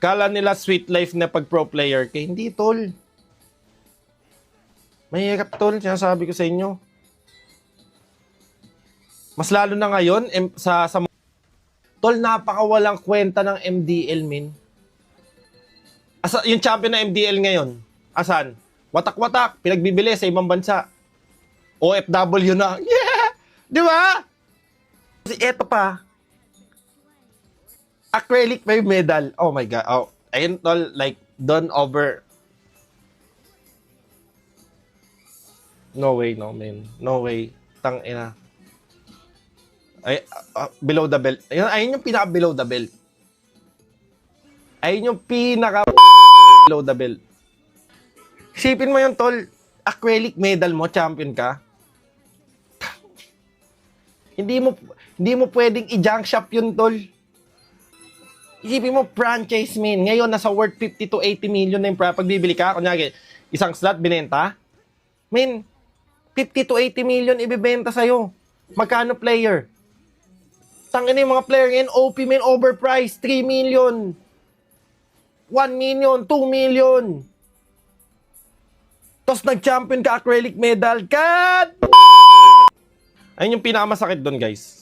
Kala nila sweet life na pag pro player ka. Hindi, tol. Mahirap, tol. Sinasabi ko sa inyo. Mas lalo na ngayon, tol, napakawalang kwenta ng MDL, min. Yung champion ng MDL ngayon, asan? Watak-watak, pinagbibili sa ibang bansa. OFW na. Yeah! Di ba? Kasi eto pa, acrylic may medal. Oh my God. Oh, ayun, tol, like, done over. No way, no, man. No way. Tang ina. Ay, below the belt. Ayun yung pinaka below the belt. Ayun yung pinaka below the belt. Isipin mo yung tol, acrylic medal mo, champion ka. Hindi mo pwedeng i-junk shop yun, tol. Isipin mo, franchise, man. Ngayon, nasa worth 50 to 80 million na yung pagbibili ka. Kunyari, isang slot binenta. Man, 50 to 80 million ibibenta sa'yo. Magkano player? Tangin na yung mga player ngayon, OP, man, overpriced. 3 million. 1 million, 2 million. Tapos nag-champion ka, acrylic medal. God! Ayun yung pinakamasakit doon, guys.